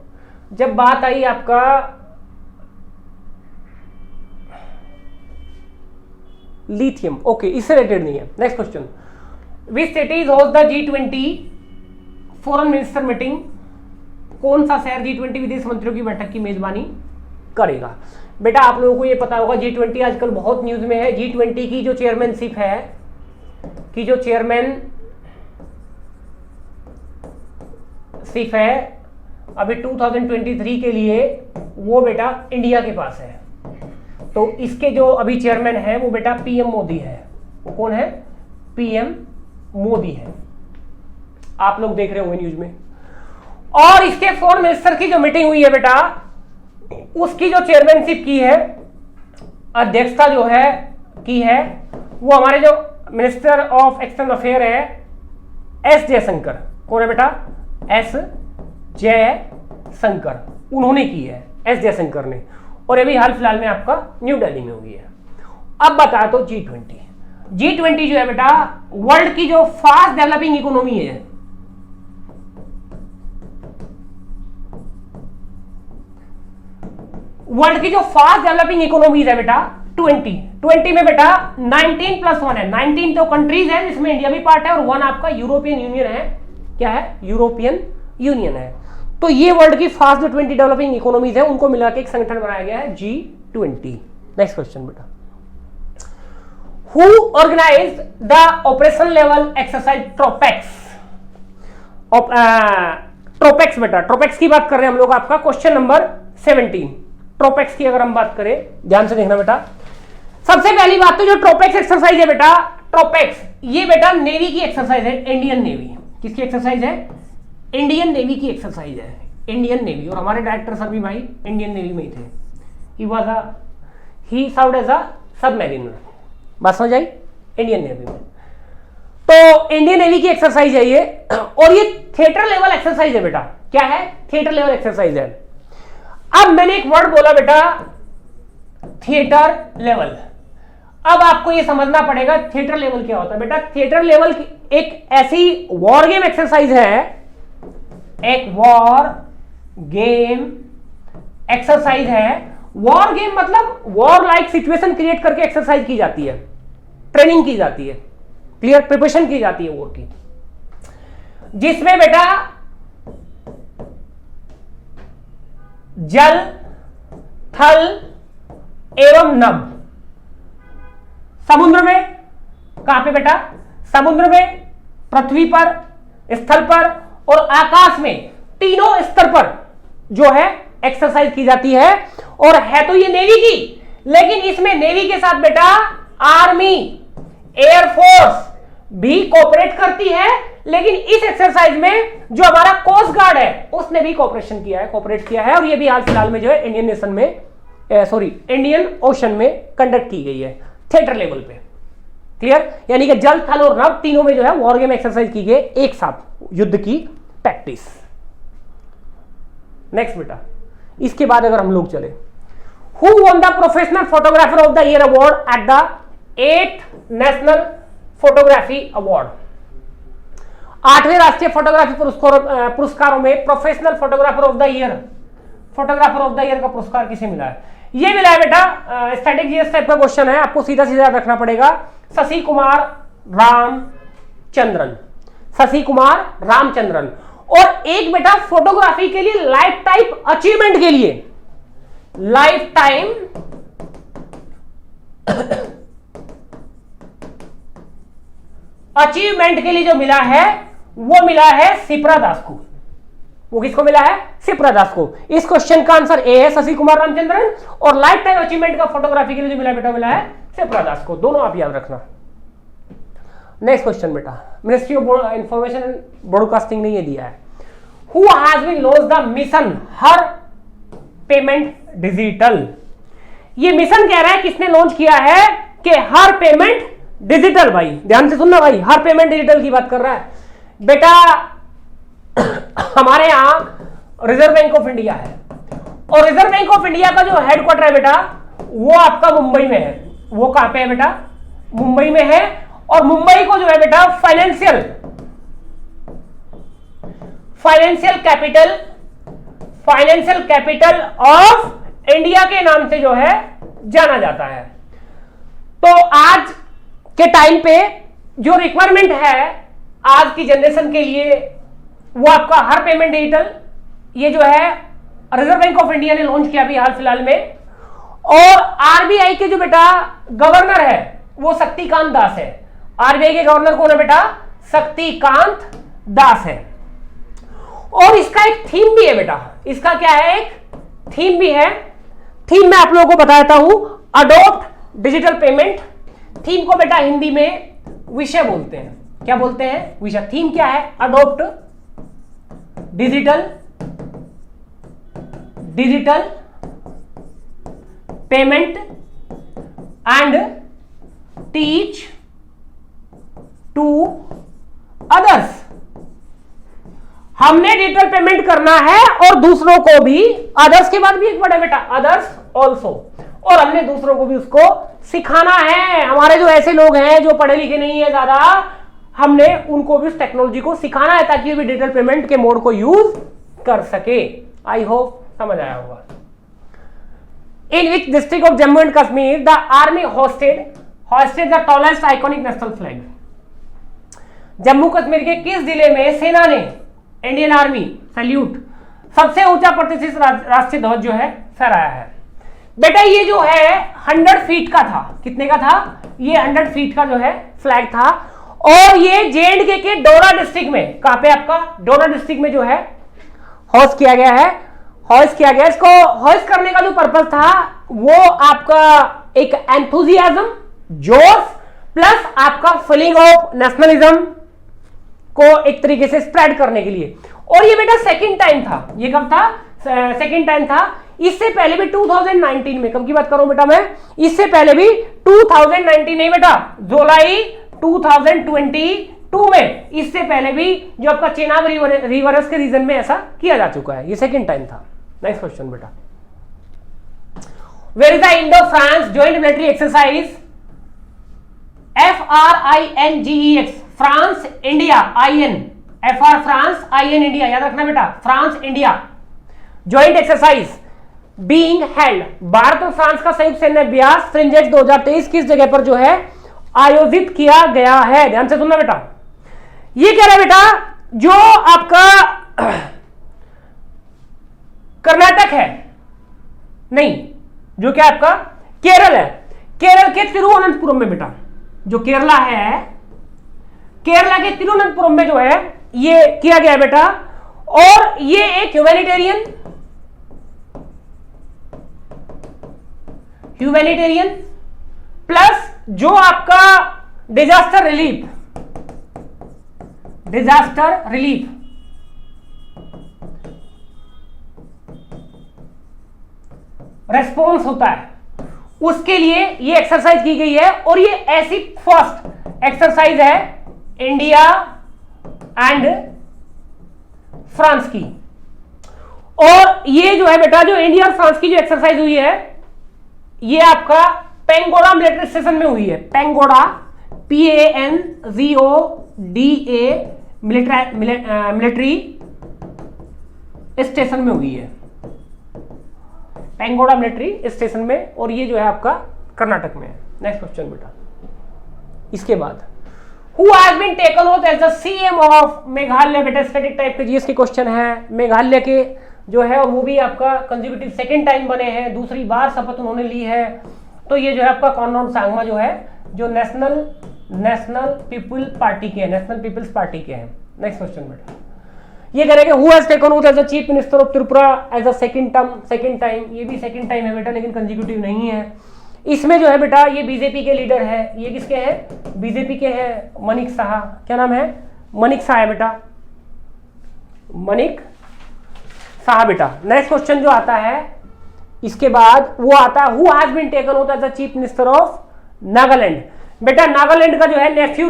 जब बात आई आपका लिथियम, ओके, इससे रिलेटेड नहीं है। Next question, which cities host the G20 foreign minister meeting? कौन सा शहर G20 विदेश मंत्रियों की बैठक की मेजबानी करेगा? बेटा आप लोगों को ये पता होगा G20 आजकल बहुत न्यूज में है। G20 की जो चेयरमैनशिप है, की जो चेयरमैनशिप है अभी 2023 के लिए, वो बेटा इंडिया के पास है। तो इसके जो अभी चेयरमैन है वो बेटा PM मोदी है। वो कौन है? PM मोदी है। आप लोग देख रहे होंगे न्यूज में। और इसके फॉरेन मिनिस्टर की जो मीटिंग हुई है बेटा, उसकी जो चेयरमैनशिप की है, अध्यक्षता जो है की है, वो हमारे जो मिनिस्टर ऑफ एक्सटर्नल अफेयर है S जयशंकर। कौन है बेटा? S जयशंकर, उन्होंने की है, S जयशंकर ने। और अभी हाल फिलहाल में आपका न्यू दिल्ली में हुई है। अब बता तो G20 जो है बेटा वर्ल्ड की जो फास्ट डेवलपिंग इकोनॉमी है, वर्ल्ड की जो फास्ट डेवलपिंग इकोनॉमीज है बेटा 20 में बेटा 19 प्लस 1 है, 19 तो कंट्रीज है जिसमें इंडिया भी पार्ट है और 1 आपका यूरोपियन यूनियन है। क्या है? यूरोपियन यूनियन है। तो ये वर्ल्ड की फास्ट जो 20 डेवलपिंग इकोनॉमीज है उनको मिला के एक संगठन बनाया गया है G20। नेक्स्ट क्वेश्चन बेटा, who organised the operation level exercise TROPEX? TROPEX बेटा, ट्रोपेक्स की बात कर रहे हैं हम लोग, आपका क्वेश्चन नंबर 17। ट्रोपेक्स की अगर हम बात करें, ध्यान से देखना बेटा। सबसे पहली बात तो जो ट्रोपेक्स एक्सरसाइज है बेटा, ट्रोपेक्स ये बेटा नेवी की एक्सरसाइज है, इंडियन नेवी। किसकी एक्सरसाइज है? इंडियन नेवी की एक्सरसाइज है, इंडियन नेवी। और हमारे डायरेक्टर सर भी भाई इंडियन नेवी में ही थे। He served as a submariner. बात समझ आई? इंडियन नेवी में। तो इंडियन नेवी की एक्सरसाइज है ये, और ये थिएटर लेवल एक्सरसाइज है बेटा। क्या है? थिएटर लेवल एक्सरसाइज है। अब मैंने एक वर्ड बोला बेटा थिएटर लेवल। अब आपको ये समझना पड़ेगा थिएटर लेवल क्या होता है बेटा। थिएटर लेवल एक ऐसी वॉर गेम एक्सरसाइज है, एक वॉर गेम एक्सरसाइज है। वॉर गेम मतलब वॉर लाइक सिचुएशन क्रिएट करके एक्सरसाइज की जाती है, ट्रेनिंग की जाती है, क्लियर, प्रिपरेशन की जाती है वॉर की, जिसमें बेटा जल, थल एवं नभ, समुद्र में, कहां पे बेटा? समुद्र में, पृथ्वी पर, स्थल पर और आकाश में, तीनों स्तर पर जो है एक्सरसाइज की जाती है। और है तो ये नेवी की, लेकिन इसमें नेवी के साथ बेटा आर्मी, एयरफोर्स भी कोऑपरेट करती है। लेकिन इस एक्सरसाइज में जो हमारा कोस्ट गार्ड है उसने भी कोऑपरेशन किया है, कोऑपरेट किया है। और ये भी हाल फिलहाल में जो है इंडियन नेशन में, इंडियन ओशन में कंडक्ट की गई है थिएटर लेवल पे, क्लियर। यानी कि जल, थल और नभ तीनों में जो है वॉर गेम एक्सरसाइज की गई एक साथ, युद्ध की प्रैक्टिस। नेक्स्ट बेटा, इसके बाद अगर हम लोग चले, who won the professional photographer of the year award at the 8th national photography award? 8वें राष्ट्रीय फोटोग्राफी पुरस्कारों में professional photographer of the year का पुरस्कार किसे मिला है? ये मिला है बेटा, स्टैटिक जीएस टाइप का क्वेश्चन है, आपको सीधा सीधा रखना पड़ेगा, शशि कुमार रामचंद्रन। शशि कुमार रामचंद्रन। और एक बेटा फोटोग्राफी के लिए लाइफ टाइम अचीवमेंट के लिए, लाइफ टाइम अचीवमेंट के लिए जो मिला है वो मिला है शिप्रा दास को। वो किसको मिला है? शिप्रा दास को। इस क्वेश्चन का आंसर ए है, शशि कुमार रामचंद्रन। और लाइफ टाइम अचीवमेंट का फोटोग्राफी के लिए जो मिला बेटा, मिला है शिप्रा दास को। दोनों आप याद रखना। नेक्स्ट क्वेश्चन बेटा, ministry of information and broadcasting ने ये दिया है, who has been launch the mission har payment digital? ये मिशन कह रहा है किसने लॉन्च किया है कि हर पेमेंट डिजिटल। भाई ध्यान से सुनना भाई, हर पेमेंट डिजिटल की बात कर रहा है बेटा। हमारे यहां रिजर्व बैंक ऑफ इंडिया है, और रिजर्व बैंक ऑफ इंडिया का जो हेडक्वार्टर है बेटा वो आपका मुंबई में है। वो कहां पे है बेटा? मुंबई में है। और मुंबई को जो है बेटा फाइनेंशियल कैपिटल ऑफ इंडिया के नाम से जो है जाना जाता है। तो आज के टाइम पे जो रिक्वायरमेंट है आज की जनरेशन के लिए, वो आपका हर पेमेंट डिजिटल, ये जो है रिजर्व बैंक ऑफ इंडिया ने लॉन्च किया अभी हाल फिलहाल में। और आरबीआई के जो बेटा गवर्नर है वो शक्तिकांत दास है। आरबीआई के गवर्नर कौन है बेटा? शक्तिकांत दास है। और इसका एक थीम भी है बेटा, इसका क्या है? एक थीम भी है। थीम मैं आप लोगों को बताता हूं, अडॉप्ट डिजिटल पेमेंट। थीम को बेटा हिंदी में विषय बोलते हैं। क्या बोलते हैं? विषय। थीम क्या है? Adopt digital payment and teach to others. हमने डिजिटल पेमेंट करना है और दूसरों को भी, अदर्स के बाद भी एक वर्ड है बेटा, अदर्स ऑल्सो, और हमने दूसरों को भी उसको सिखाना है। हमारे जो ऐसे लोग हैं जो पढ़े लिखे नहीं है ज्यादा, हमने उनको भी उस टेक्नोलॉजी को सिखाना है ताकि वे डिजिटल पेमेंट के मोड को यूज कर सके। आई होप समझ आया होगा। In which district of Jammu and Kashmir the army hosted the tallest iconic national flag? Jammu Kashmir के किस जिले में सेना ने इंडियन आर्मी सैल्यूट सबसे ऊंचा प्रतिष्ठित राष्ट्रीय ध्वज जो है फहराया है? बेटा ये जो है 100 फीट का था। कितने का था? ये 100 फीट का जो है फ्लैग था और ये JNK के डोडा डिस्ट्रिक्ट में, कहां पे आपका डोडा डिस्ट्रिक्ट में जो है हॉस्ट किया गया है, हॉस्ट किया गया। इसको हॉस्ट करने का जो पर्पस था वो आपका एक एंथुजियाज्म, जोश प्लस आपका फीलिंग ऑफ नेशनलिज्म को एक तरीके से स्प्रेड करने के लिए। और ये बेटा सेकंड टाइम था। ये कब था? सेकंड टाइम था। इससे पहले भी 2019 में, कब की बात करूं बेटा मैं, इससे पहले भी 2019 नहीं बेटा, जुलाई 2022 में, इससे पहले भी जो आपका चेनाब रिवर्स के रीजन में ऐसा किया जा चुका है। ये सेकंड टाइम था। नेक्स्ट क्वेश्चन बेटा, where is the Indo France joint military exercise FRINGEX, France India IN, FR France IN India, याद रखना बेटा, France India joint exercise being held, Bharat और फ्रांस का संयुक्त सैन्य अभ्यास फ्रिंजेक्स 2023 किस जगह पर जो है आयोजित किया गया है? ध्यान से सुनना बेटा। ये कह रहा है बेटा जो आपका कर्नाटक है, नहीं, जो क्या आपका केरल है, केरल के तिरुवनंतपुरम में बेटा, जो केरला है, केरला के तिरुवनंतपुरम में जो है ये किया गया है बेटा। और ये एक ह्यूमैनिटेरियन प्लस जो आपका डिजास्टर रिलीफ रेस्पॉन्स होता है, उसके लिए ये एक्सरसाइज की गई है। और ये ऐसी फर्स्ट एक्सरसाइज है इंडिया एंड फ्रांस की। और ये जो है बेटा, जो इंडिया और फ्रांस की जो एक्सरसाइज हुई है, ये आपका पेंगोड़ा मिलिट्री स्टेशन में हुई है। पेंगोड़ा PANGODA मिलिट्री स्टेशन में हुई है, पेंगोड़ा मिलिट्री स्टेशन में। और ये जो है आपका कर्नाटक में है। नेक्स्ट क्वेश्चन बेटा, इसके बाद Who has been taken oath as the CM of Meghalaya? बेटा स्टैटिक टाइप के जीएस के क्वेश्चन है। मेघालय के जो है और वो भी आपका कंसेक्यूटिव सेकंड टाइम बने हैं, दूसरी बार शपथ उन्होंने ली है। तो ये जो है आपका कॉनराड सांगमा जो है, जो नेशनल पीपल्स पार्टी के हैं। नेक्स्ट क्वेश्चन बेटा, ये कह रहे हैं who has taken oath as the chief minister of Tripura as a second time. ये भी सेकंड टाइम है बेटा, लेकिन कंसेक्यूटिव नहीं है। इसमें जो है बेटा ये बीजेपी के लीडर है। ये किसके हैं? बीजेपी के हैं, मनिक शाह। क्या नाम है? मनिक शाह है बेटा, मनिक शाह बेटा। नेक्स्ट क्वेश्चन जो आता है इसके बाद वो आता है who has been taken oath as the chief minister of Nagaland. बेटा नागालैंड का जो है नेफ्यू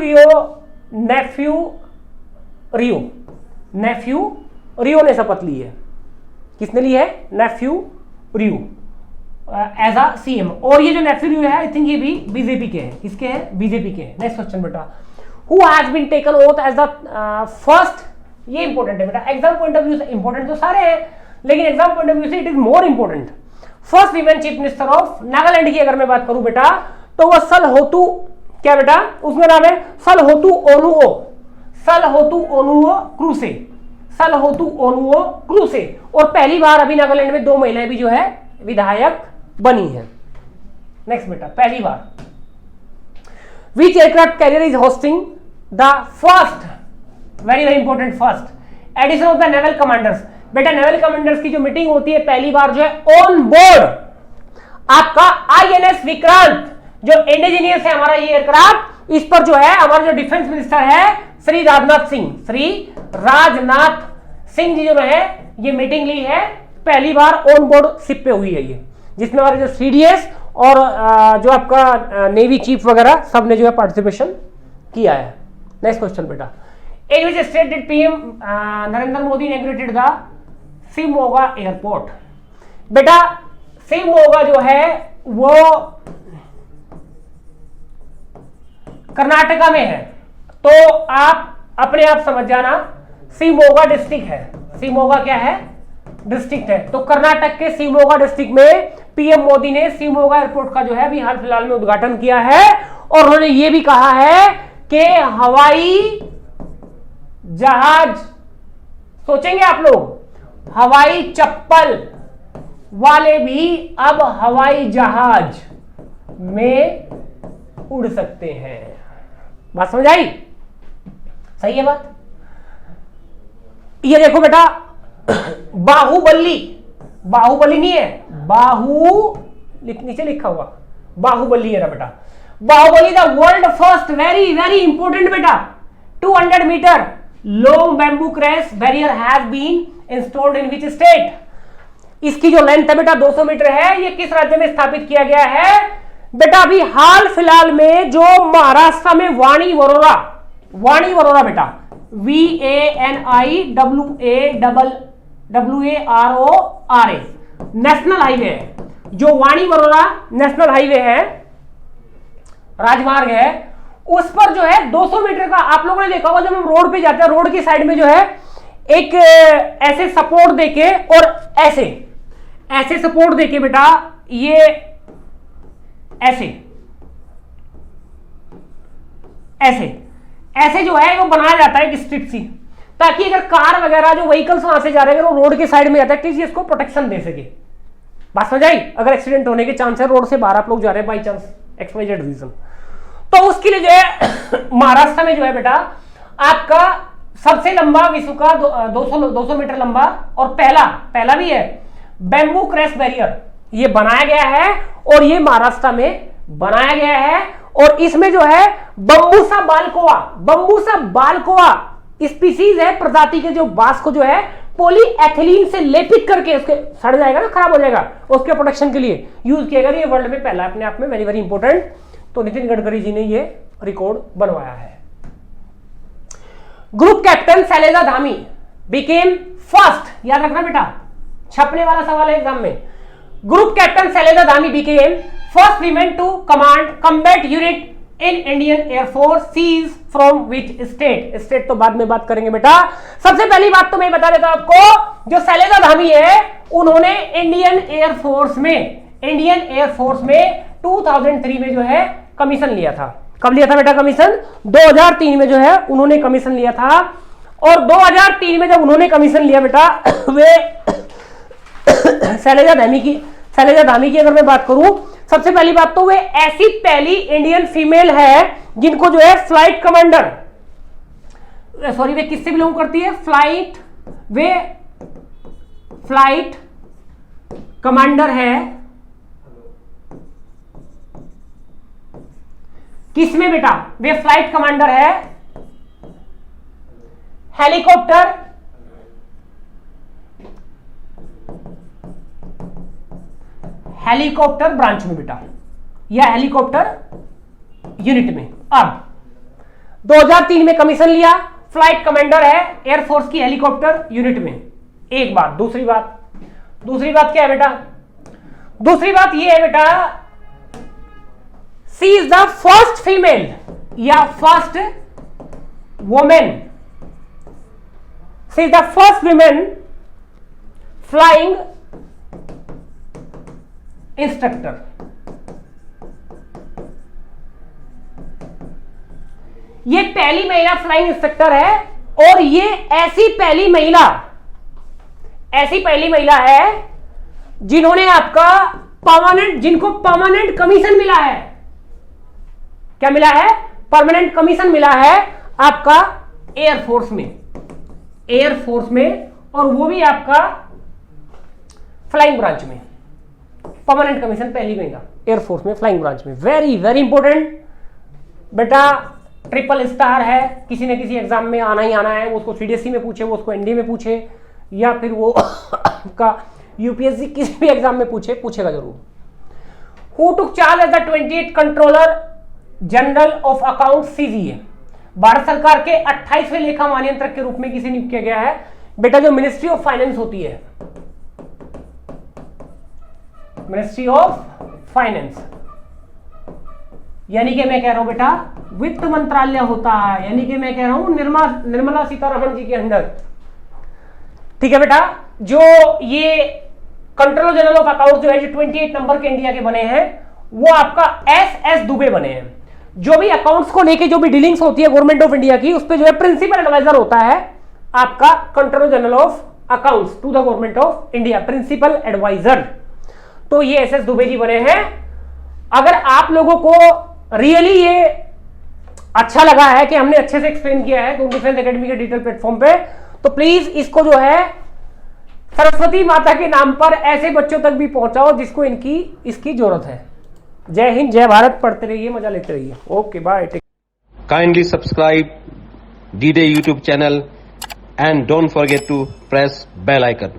रियो ने शपथ ली है। किसने ली है? नेफ्यू रियो एज अ CM। और ये जो नेफ्यू रियो है, आई थिंक ये भी बीजेपी के हैं। किसके हैं? बीजेपी के हैं। नेक्स्ट क्वेश्चन बेटा, who has been taken oath as the first. ये इंपॉर्टेंट है बेटा, एग्जाम पॉइंट ऑफ व्यू से इंपॉर्टेंट तो सारे हैं, लेकिन एग्जाम पॉइंट ऑफ व्यू से it is more important. First women chief minister of Nagaland की अगर मैं बात करूं बेटा, तो वो सलहोतु, क्या बेटा उसमें नाम है? सलहोतु ओनुओ क्रूसे। और पहली बार अभी नागालैंड में 2 महिलाएं भी जो है विधायक बनी है। नेक्स्ट बेटा, पहली बार which aircraft carrier is hosting the first, very important, first edition of the naval commanders. बेटा नेवल कमांडर्स की जो मीटिंग होती है पहली बार जो है ऑन बोर्ड आपका INS विक्रांत, जो इंडिजीनियस है हमारा ये एयरक्राफ्ट, इस पर जो है हमारा जो डिफेंस मिनिस्टर है श्री राजनाथ सिंह जी जो है ये मीटिंग ली है। पहली बार ऑन बोर्ड शिप पे हुई है ये, जिसमें हमारे जो CDS और जो आपका नेवी चीफ वगैरह सब ने जो है पार्टिसिपेशन किया है। नेक्स्ट क्वेश्चन बेटा, in which state did PM Narendra Modi inaugurated the Shivamogga airport. बेटा शिवमोगा जो है वो कर्नाटका में है, तो आप अपने आप समझ जाना शिवमोगा डिस्ट्रिक्ट है। शिवमोगा क्या है? डिस्ट्रिक्ट है। तो कर्नाटक के शिवमोगा डिस्ट्रिक्ट में पीएम मोदी ने शिवमोगा एयरपोर्ट का जो है अभी हाल फिलहाल में उद्घाटन किया है और उन्होंने ये भी कहा है कि हवाई जहाज, सोचेंगे आप लोग, हवाई चप्पल वाले भी अब हवाई जहाज में उड़ सकते हैं। बात समझ आई? सही है बात। ये देखो बेटा, बाहुबली, बाहुबली नहीं है, नीचे लिखा हुआ बाहुबली है ना बेटा। Baahubali the world first, very very important बेटा, 200 metre long bamboo crash barrier has been installed in which state. इसकी जो लेंथ है बेटा 200 मीटर है। ये किस राज्य में स्थापित किया गया है बेटा? अभी हाल फिलहाल में जो महाराष्ट्र में वाणी वरोरा बेटा, VANIWARORA नेशनल हाईवे है। जो वाणी वरोरा नेशनल हाईवे है, राजमार्ग है, उस पर जो है 200 मीटर का, आप लोगों ने देखा होगा जब हम रोड पे जाते हैं, रोड की साइड में जो है एक ऐसे सपोर्ट देके और ऐसे सपोर्ट देके बेटा, ये ऐसे जो है वो बनाया जाता है एक स्ट्रिप सी, ताकि अगर कार वगैरह जो व्हीकल्स वहां से जा रहे हैं वो रोड के साइड में जाता है, किसी इसको प्रोटेक्शन दे सके। बात समझ आई? अगर एक्सीडेंट होने के चांस है, रोड से बाहर आप लोग जा रहे हैं बाई चांस XYZ रीजन, तो उसके लिए जो है महाराष्ट्र में जो है बेटा आपका सबसे लंबा विश्व का 200 मीटर लंबा और पहला भी है बैम्बू क्रैश बैरियर ये बनाया गया है, और ये महाराष्ट्र में बनाया गया है। और इसमें जो है बम्बूसा बालकोआ स्पीसीज है, प्रजाति के जो बांस को जो है पॉलीएथिलीन से लेपित करके, उसके सड़ जाएगा ना, खराब हो जाएगा, उसके प्रोटेक्शन के लिए यूज किया गया। ये वर्ल्ड में पहला अपने आप में वेरी वेरी इंपॉर्टेंट। तो नितिन गडकरी जी ने ये रिकॉर्ड बनवाया है। Group captain Shaliza Dhami became first, याद रखना बेटा, छपने वाला सवाल है एग्जाम में। Group captain Shaliza Dhami became first women to command combat unit in Indian air force, she's from which state? State तो बाद में बात करेंगे बेटा। सबसे पहली बात तो मैं बता देता हूं आपको, जो शैलेजा धामी है उन्होंने इंडियन एयरफोर्स में 2003 में जो है कमीशन लिया था। कब लिया था बेटा कमीशन? 2003 में जो है उन्होंने कमीशन लिया था। और 2003 में जब उन्होंने कमीशन लिया बेटा, वे शैलेजा धामी की अगर मैं बात करूं, सबसे पहली बात तो वे ऐसी पहली इंडियन फीमेल है जिनको जो है फ्लाइट कमांडर, वे किससे बिलोंग करती है? फ्लाइट कमांडर है। किसमें बेटा? वे फ्लाइट कमांडर है हेलीकॉप्टर ब्रांच में बेटा, या हेलीकॉप्टर यूनिट में। अब 2003 में कमीशन लिया, फ्लाइट कमांडर है एयरफोर्स की हेलीकॉप्टर यूनिट में। एक बात। दूसरी बात क्या है बेटा? दूसरी बात यह है बेटा, she is the first female या first women, she is the first women flying instructor. ये पहली महिला फ्लाइंग इंस्ट्रक्टर है, और ये ऐसी पहली महिला है जिन्होंने जिनको परमानेंट कमीशन मिला है। क्या मिला है? परमानेंट कमीशन मिला है आपका एयरफोर्स में, और वो भी आपका फ्लाइंग ब्रांच में। परमानेंट कमीशन पहली महिला एयरफोर्स में, फ्लाइंग ब्रांच में। वेरी वेरी इंपॉर्टेंट बेटा, ट्रिपल स्टार है, किसी न किसी एग्जाम में आना ही आना है। वो उसको CDSE में पूछे, वो उसको NDA में पूछे, या फिर वो का UPSC किसी भी एग्जाम में पूछेगा जरूर। Who took charge as the 28th controller general of account CGA? Bharat सरकार के 28वें लेखा महानियंत्रक के रूप में किसे नियुक्त किया गया है बेटा? जो मिनिस्ट्री ऑफ फाइनेंस होती है, मिनिस्ट्री ऑफ फाइनेंस, यानी कि मैं कह रहा हूं बेटा वित्त मंत्रालय होता है, यानी कि मैं कह रहा हूं निर्मला सीतारमण जी के अंडर। ठीक है बेटा, जो ये कंट्रोलर जनरल ऑफ अकाउंट जो है, जो 28 नंबर के इंडिया के बने हैं, वो आपका एस दुबे बने हैं। जो भी अकाउंट्स को लेके जो भी डीलिंग्स होती है गवर्नमेंट ऑफ इंडिया की, उस पे जो है प्रिंसिपल एडवाइजर होता है आपका controller general of accounts to the government of India, principal adviser. तो ये एस दुबे जी बने हैं। अगर आप लोगों को रियली ये अच्छा लगा है कि हमने अच्छे से एक्सप्लेन किया है तो डिफेंस एकेडमी के डिजिटल प्लेटफॉर्म पे, तो प्लीज इसको जो है सरस्वती माता के नाम पर ऐसे बच्चों तक भी पहुंचाओ जिसको इसकी जरूरत है। जय हिंद, जय भारत। पढ़ते रहिए, मजा लेते रहिए। Okay, bye. Kindly subscribe D-Day YouTube channel and don't forget to press bell icon.